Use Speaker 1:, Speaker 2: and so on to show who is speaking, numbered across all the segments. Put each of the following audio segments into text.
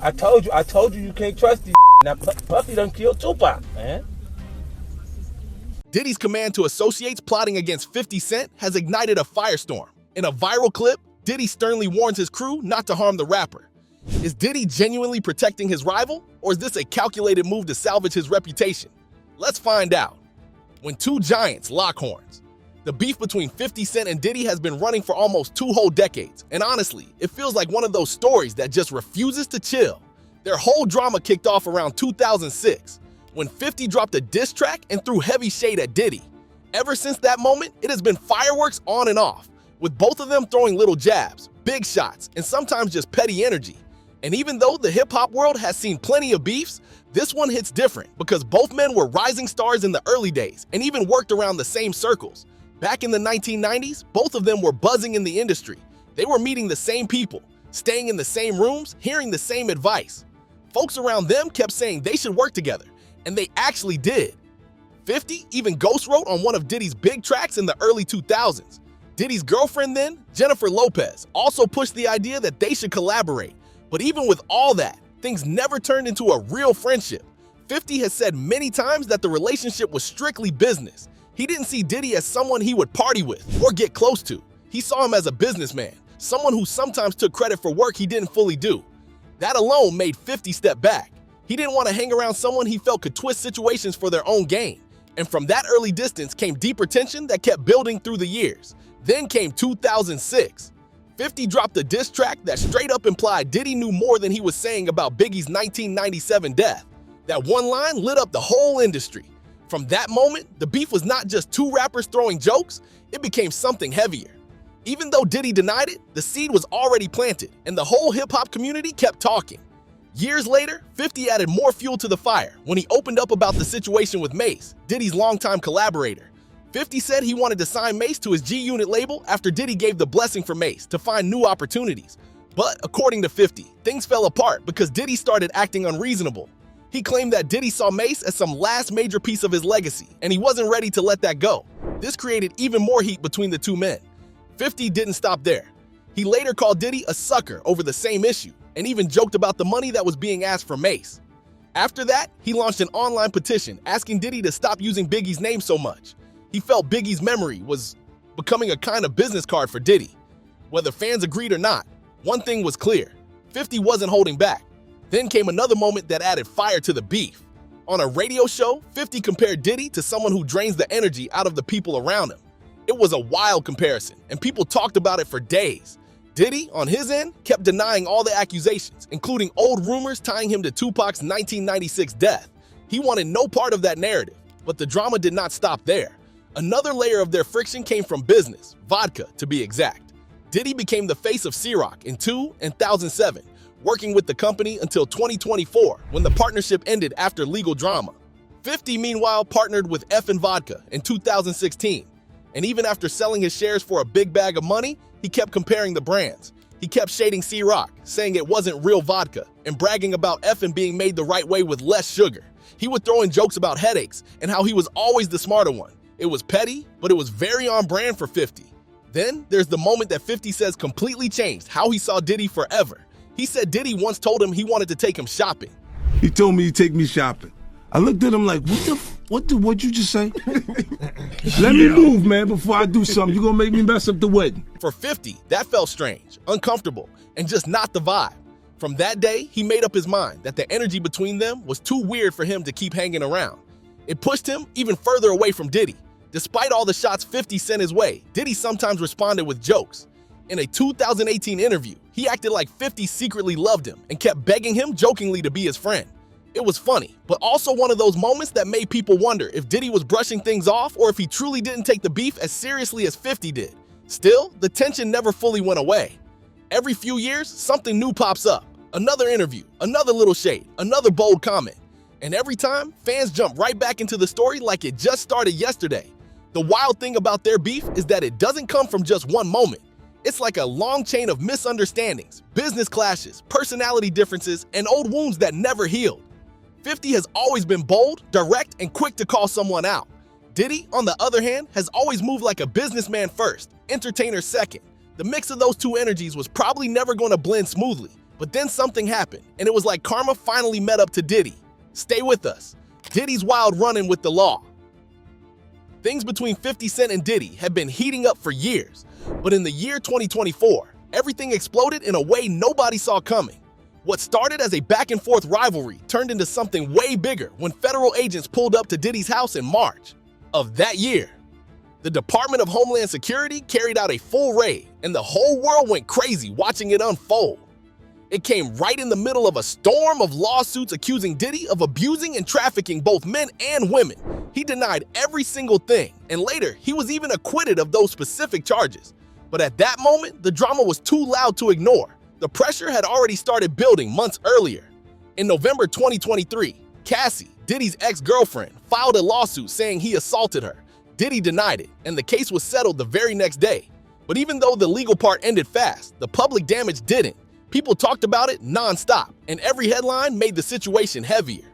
Speaker 1: I told you can't trust these. Now Puffy done killed Tupac, man.
Speaker 2: Diddy's command to associates plotting against 50 Cent has ignited a firestorm. In a viral clip, Diddy sternly warns his crew not to harm the rapper. Is Diddy genuinely protecting his rival, or is this a calculated move to salvage his reputation? Let's find out. When two giants lock horns. The beef between 50 Cent and Diddy has been running for almost 2 whole decades, and honestly, it feels like one of those stories that just refuses to chill. Their whole drama kicked off around 2006, when 50 dropped a diss track and threw heavy shade at Diddy. Ever since that moment, it has been fireworks on and off, with both of them throwing little jabs, big shots, and sometimes just petty energy. And even though the hip-hop world has seen plenty of beefs, this one hits different because both men were rising stars in the early days and even worked around the same circles. Back in the 1990s, both of them were buzzing in the industry. They were meeting the same people, staying in the same rooms, hearing the same advice. Folks around them kept saying they should work together, and they actually did. 50 even ghost wrote on one of Diddy's big tracks in the early 2000s. Diddy's girlfriend then, Jennifer Lopez, also pushed the idea that they should collaborate. But even with all that, things never turned into a real friendship. 50 has said many times that the relationship was strictly business. He didn't see Diddy as someone he would party with or get close to. He saw him as a businessman, someone who sometimes took credit for work he didn't fully do. That alone made 50 step back. He didn't want to hang around someone he felt could twist situations for their own gain. And from that early distance came deeper tension that kept building through the years. Then came 2006. 50 dropped a diss track that straight up implied Diddy knew more than he was saying about Biggie's 1997 death. That one line lit up the whole industry. From that moment, the beef was not just two rappers throwing jokes, it became something heavier. Even though Diddy denied it, the seed was already planted, and the whole hip-hop community kept talking. Years later, 50 added more fuel to the fire when he opened up about the situation with Mace, Diddy's longtime collaborator. 50 said he wanted to sign Mace to his G-Unit label after Diddy gave the blessing for Mace to find new opportunities. But according to 50, things fell apart because Diddy started acting unreasonable. He claimed that Diddy saw Mace as some last major piece of his legacy, and he wasn't ready to let that go. This created even more heat between the two men. 50 didn't stop there. He later called Diddy a sucker over the same issue, and even joked about the money that was being asked for Mace. After that, he launched an online petition asking Diddy to stop using Biggie's name so much. He felt Biggie's memory was becoming a kind of business card for Diddy. Whether fans agreed or not, one thing was clear: 50 wasn't holding back. Then came another moment that added fire to the beef. On a radio show, 50 compared Diddy to someone who drains the energy out of the people around him. It was a wild comparison, and people talked about it for days. Diddy, on his end, kept denying all the accusations, including old rumors tying him to Tupac's 1996 death. He wanted no part of that narrative, but the drama did not stop there. Another layer of their friction came from business, vodka to be exact. Diddy became the face of Ciroc in 2007, working with the company until 2024, when the partnership ended after legal drama. 50, meanwhile, partnered with F&V Vodka in 2016. And even after selling his shares for a big bag of money, he kept comparing the brands. He kept shading Ciroc, saying it wasn't real vodka, and bragging about F&V being made the right way with less sugar. He would throw in jokes about headaches and how he was always the smarter one. It was petty, but it was very on brand for 50. Then there's the moment that 50 says completely changed how he saw Diddy forever. He said Diddy once told him he wanted to take him shopping.
Speaker 3: He told me to take me shopping. I looked at him like, what'd you just say? Let me move, man, before I do something. You're gonna make me mess up the wedding.
Speaker 2: For 50, that felt strange, uncomfortable, and just not the vibe. From that day, he made up his mind that the energy between them was too weird for him to keep hanging around. It pushed him even further away from Diddy. Despite all the shots 50 sent his way, Diddy sometimes responded with jokes. In a 2018 interview, he acted like 50 secretly loved him and kept begging him jokingly to be his friend. It was funny, but also one of those moments that made people wonder if Diddy was brushing things off or if he truly didn't take the beef as seriously as 50 did. Still, the tension never fully went away. Every few years, something new pops up. Another interview, another little shade, another bold comment. And every time, fans jump right back into the story like it just started yesterday. The wild thing about their beef is that it doesn't come from just one moment. It's like a long chain of misunderstandings, business clashes, personality differences, and old wounds that never healed. 50 has always been bold, direct, and quick to call someone out. Diddy, on the other hand, has always moved like a businessman first, entertainer second. The mix of those two energies was probably never going to blend smoothly, But then something happened, and it was like karma finally met up to Diddy. Stay with us. Diddy's wild run-in with the law. Things between 50 Cent and Diddy have been heating up for years, but in the year 2024, everything exploded in a way nobody saw coming. What started as a back-and-forth rivalry turned into something way bigger when federal agents pulled up to Diddy's house in March of that year. The Department of Homeland Security carried out a full raid, and the whole world went crazy watching it unfold. It came right in the middle of a storm of lawsuits accusing Diddy of abusing and trafficking both men and women. He denied every single thing, and later, he was even acquitted of those specific charges. But at that moment, the drama was too loud to ignore. The pressure had already started building months earlier. In November 2023, Cassie, Diddy's ex-girlfriend, filed a lawsuit saying he assaulted her. Diddy denied it, and the case was settled the very next day. But even though the legal part ended fast, the public damage didn't. People talked about it non-stop, and every headline made the situation heavier.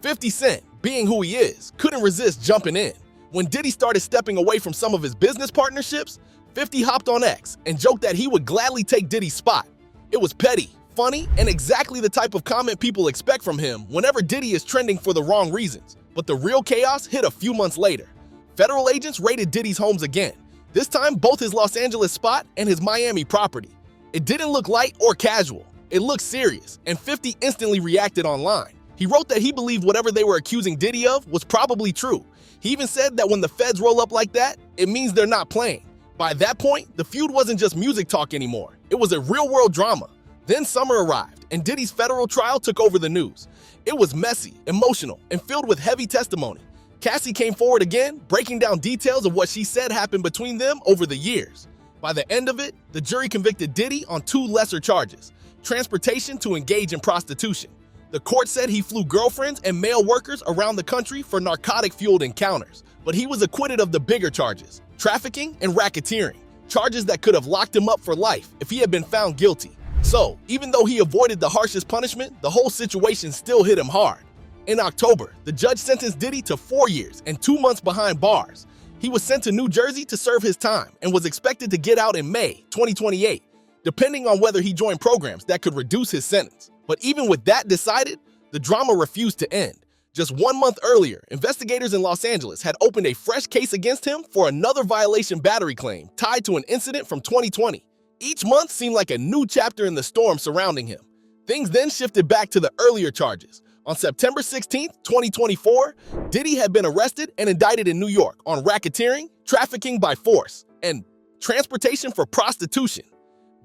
Speaker 2: 50 Cent, being who he is, couldn't resist jumping in. When Diddy started stepping away from some of his business partnerships, 50 hopped on X and joked that he would gladly take Diddy's spot. It was petty, funny, and exactly the type of comment people expect from him whenever Diddy is trending for the wrong reasons. But the real chaos hit a few months later. Federal agents raided Diddy's homes again, this time both his Los Angeles spot and his Miami property. It didn't look light or casual. It looked serious, and 50 instantly reacted online. He wrote that he believed whatever they were accusing Diddy of was probably true. He even said that when the feds roll up like that, it means they're not playing. By that point, the feud wasn't just music talk anymore. It was a real-world drama. Then summer arrived, and Diddy's federal trial took over the news. It was messy, emotional, and filled with heavy testimony. Cassie came forward again, breaking down details of what she said happened between them over the years. By the end of it, the jury convicted Diddy on 2 lesser charges: transportation to engage in prostitution. The court said he flew girlfriends and male workers around the country for narcotic-fueled encounters, but he was acquitted of the bigger charges: trafficking and racketeering, charges that could have locked him up for life if he had been found guilty. So, even though he avoided the harshest punishment, the whole situation still hit him hard. In October, the judge sentenced Diddy to 4 years and 2 months behind bars. He was sent to New Jersey to serve his time and was expected to get out in May 2028, depending on whether he joined programs that could reduce his sentence. But even with that decided, the drama refused to end. Just 1 month earlier, investigators in Los Angeles had opened a fresh case against him for another violation battery claim tied to an incident from 2020. Each month seemed like a new chapter in the storm surrounding him. Things then shifted back to the earlier charges. On September 16, 2024, Diddy had been arrested and indicted in New York on racketeering, trafficking by force, and transportation for prostitution.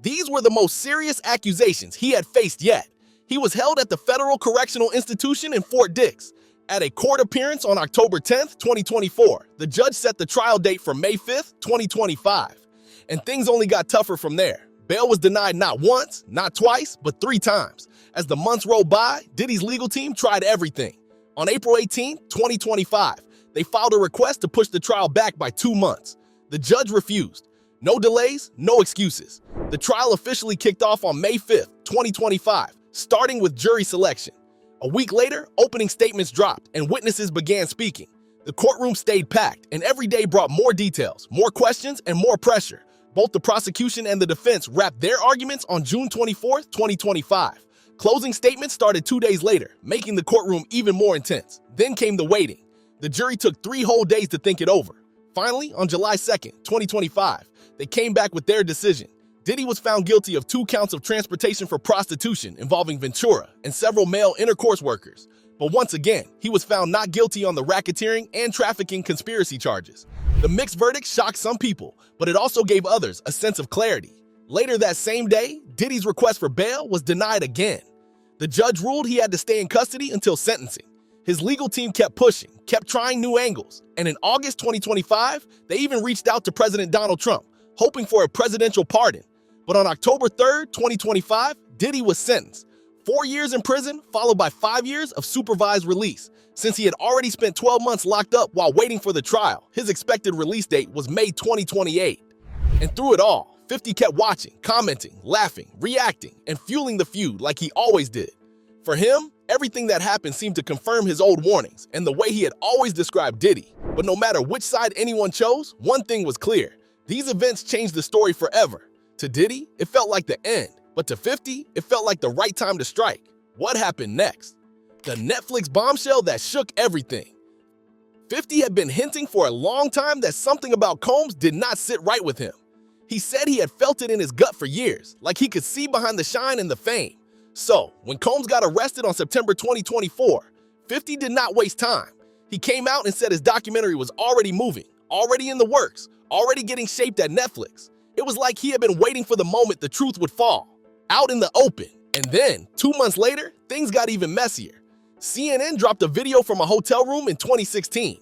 Speaker 2: These were the most serious accusations he had faced yet. He was held at the Federal Correctional Institution in Fort Dix. At a court appearance on October 10, 2024, the judge set the trial date for May 5, 2025. And things only got tougher from there. Bail was denied not once, not twice, but 3 times. As the months rolled by, Diddy's legal team tried everything. On April 18, 2025, they filed a request to push the trial back by 2 months. The judge refused. No delays, no excuses. The trial officially kicked off on May 5, 2025, starting with jury selection. A week later, opening statements dropped and witnesses began speaking. The courtroom stayed packed, and every day brought more details, more questions, and more pressure. Both the prosecution and the defense wrapped their arguments on June 24, 2025. Closing statements started 2 days later, making the courtroom even more intense. Then came the waiting. The jury took 3 whole days to think it over. Finally, on July 2, 2025, they came back with their decision. Diddy was found guilty of 2 counts of transportation for prostitution involving Ventura and several male intercourse workers. But once again, he was found not guilty on the racketeering and trafficking conspiracy charges. The mixed verdict shocked some people, but it also gave others a sense of clarity. Later that same day, Diddy's request for bail was denied again. The judge ruled he had to stay in custody until sentencing. His legal team kept pushing, kept trying new angles, and in August 2025, they even reached out to President Donald Trump, hoping for a presidential pardon. But on October 3, 2025, Diddy was sentenced. 4 years in prison, followed by 5 years of supervised release. Since he had already spent 12 months locked up while waiting for the trial, his expected release date was May 2028. And through it all, 50 kept watching, commenting, laughing, reacting, and fueling the feud like he always did. For him, everything that happened seemed to confirm his old warnings and the way he had always described Diddy. But no matter which side anyone chose, one thing was clear: these events changed the story forever. To Diddy, it felt like the end. But to 50, it felt like the right time to strike. What happened next? The Netflix bombshell that shook everything. 50 had been hinting for a long time that something about Combs did not sit right with him. He said he had felt it in his gut for years, like he could see behind the shine and the fame. So, when Combs got arrested on September 2024, 50 did not waste time. He came out and said his documentary was already moving, already in the works, already getting shaped at Netflix. It was like he had been waiting for the moment the truth would fall, out in the open. And then, 2 months later, things got even messier. CNN dropped a video from a hotel room in 2016.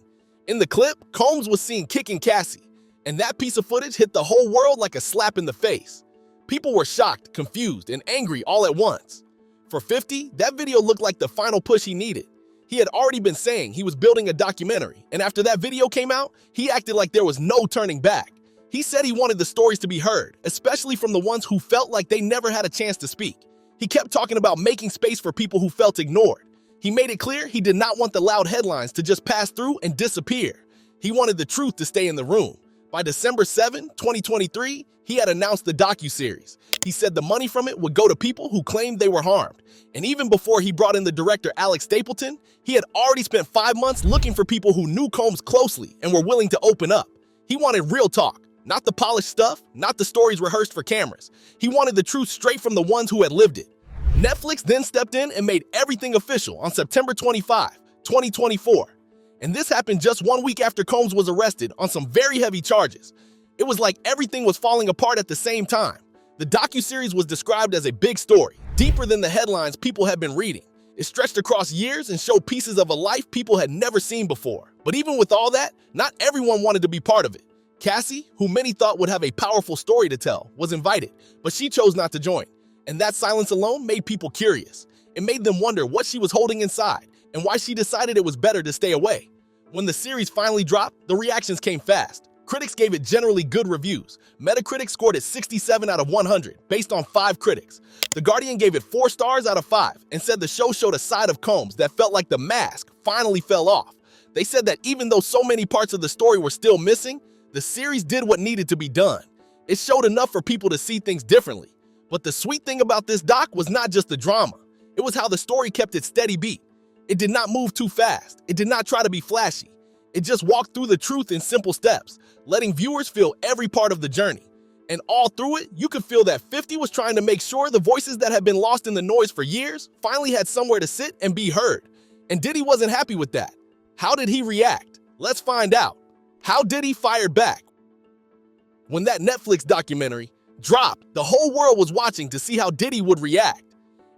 Speaker 2: In the clip, Combs was seen kicking Cassie, and that piece of footage hit the whole world like a slap in the face. People were shocked, confused, and angry all at once. For 50, that video looked like the final push he needed. He had already been saying he was building a documentary, and after that video came out, he acted like there was no turning back. He said he wanted the stories to be heard, especially from the ones who felt like they never had a chance to speak. He kept talking about making space for people who felt ignored. He made it clear he did not want the loud headlines to just pass through and disappear. He wanted the truth to stay in the room. By December 7, 2023, he had announced the docuseries. He said the money from it would go to people who claimed they were harmed. And even before he brought in the director Alex Stapleton, he had already spent 5 months looking for people who knew Combs closely and were willing to open up. He wanted real talk, not the polished stuff, not the stories rehearsed for cameras. He wanted the truth straight from the ones who had lived it. Netflix then stepped in and made everything official on September 25, 2024. And this happened just 1 week after Combs was arrested on some very heavy charges. It was like everything was falling apart at the same time. The docuseries was described as a big story, deeper than the headlines people had been reading. It stretched across years and showed pieces of a life people had never seen before. But even with all that, not everyone wanted to be part of it. Cassie, who many thought would have a powerful story to tell, was invited, but she chose not to join. And that silence alone made people curious. It made them wonder what she was holding inside and why she decided it was better to stay away. When the series finally dropped, the reactions came fast. Critics gave it generally good reviews. Metacritic scored it 67 out of 100, based on 5 critics. The Guardian gave it 4 stars out of 5 and said the show showed a side of Combs that felt like the mask finally fell off. They said that even though so many parts of the story were still missing, the series did what needed to be done. It showed enough for people to see things differently. But the sweet thing about this doc was not just the drama. It was how the story kept its steady beat. It did not move too fast. It did not try to be flashy. It just walked through the truth in simple steps, letting viewers feel every part of the journey. And all through it, you could feel that 50 was trying to make sure the voices that had been lost in the noise for years finally had somewhere to sit and be heard. And Diddy wasn't happy with that. How did he react? Let's find out. How Diddy fired back. When that Netflix documentary dropped, the whole world was watching to see how Diddy would react.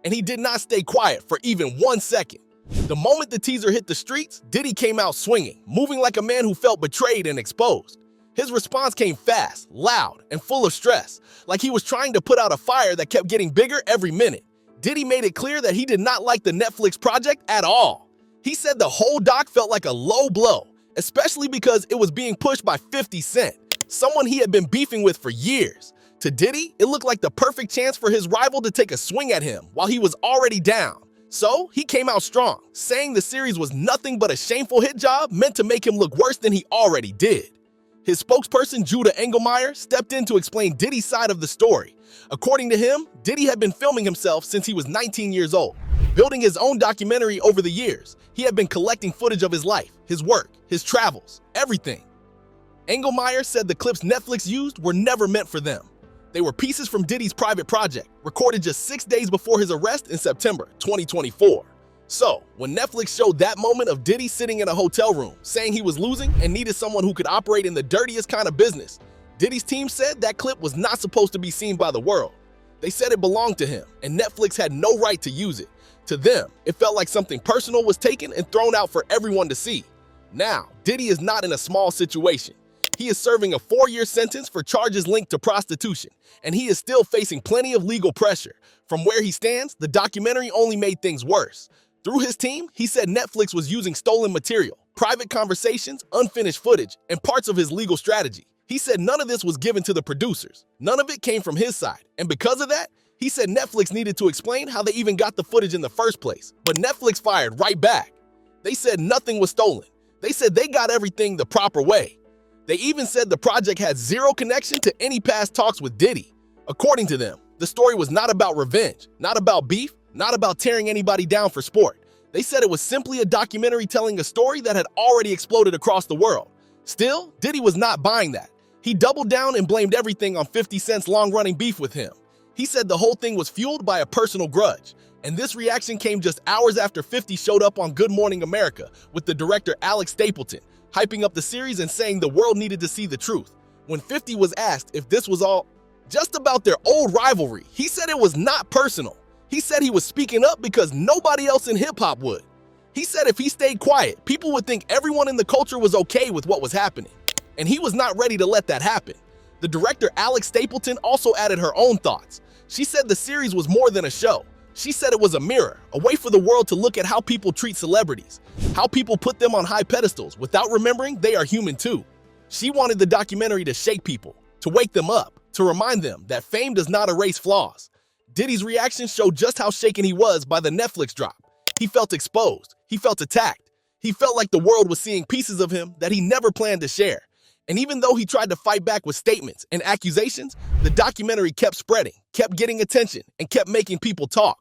Speaker 2: And he did not stay quiet for even 1 second. The moment the teaser hit the streets, Diddy came out swinging, moving like a man who felt betrayed and exposed. His response came fast, loud, and full of stress, like he was trying to put out a fire that kept getting bigger every minute. Diddy made it clear that he did not like the Netflix project at all. He said the whole doc felt like a low blow, especially because it was being pushed by 50 Cent, someone he had been beefing with for years. To Diddy, it looked like the perfect chance for his rival to take a swing at him while he was already down. So he came out strong, saying the series was nothing but a shameful hit job meant to make him look worse than he already did. His spokesperson, Judah Engelmeyer, stepped in to explain Diddy's side of the story. According to him, Diddy had been filming himself since he was 19 years old, building his own documentary over the years. He had been collecting footage of his life, his work, his travels, everything. Engelmeyer said the clips Netflix used were never meant for them. They were pieces from Diddy's private project, recorded just 6 days before his arrest in September 2024. So, when Netflix showed that moment of Diddy sitting in a hotel room, saying he was losing and needed someone who could operate in the dirtiest kind of business, Diddy's team said that clip was not supposed to be seen by the world. They said it belonged to him, and Netflix had no right to use it. To them, it felt like something personal was taken and thrown out for everyone to see. Now, Diddy is not in a small situation. He is serving a 4-year sentence for charges linked to prostitution, and he is still facing plenty of legal pressure. From where he stands, the documentary only made things worse. Through his team, he said Netflix was using stolen material, private conversations, unfinished footage, and parts of his legal strategy. He said none of this was given to the producers. None of it came from his side, and because of that, he said Netflix needed to explain how they even got the footage in the first place. But Netflix fired right back. They said nothing was stolen. They said they got everything the proper way. They even said the project had zero connection to any past talks with Diddy. According to them, The story was not about revenge, not about beef, not about tearing anybody down for sport. They said it was simply a documentary telling a story that had already exploded across the world. Still, Diddy was not buying that. He doubled down and blamed everything on 50 Cent's long-running beef with him. He said the whole thing was fueled by a personal grudge. And this reaction came just hours after 50 showed up on Good Morning America with the director Alex Stapleton, hyping up the series and saying the world needed to see the truth. When 50 was asked if this was all just about their old rivalry, he said it was not personal. He said he was speaking up because nobody else in hip-hop would. He said if he stayed quiet, people would think everyone in the culture was okay with what was happening. And he was not ready to let that happen. The director Alex Stapleton also added her own thoughts. She said the series was more than a show. She said it was a mirror, a way for the world to look at how people treat celebrities, how people put them on high pedestals without remembering they are human too. She wanted the documentary to shake people, to wake them up, to remind them that fame does not erase flaws. Diddy's reaction showed just how shaken he was by the Netflix drop. He felt exposed. He felt attacked. He felt like the world was seeing pieces of him that he never planned to share. And even though he tried to fight back with statements and accusations, the documentary kept spreading, kept getting attention, and kept making people talk.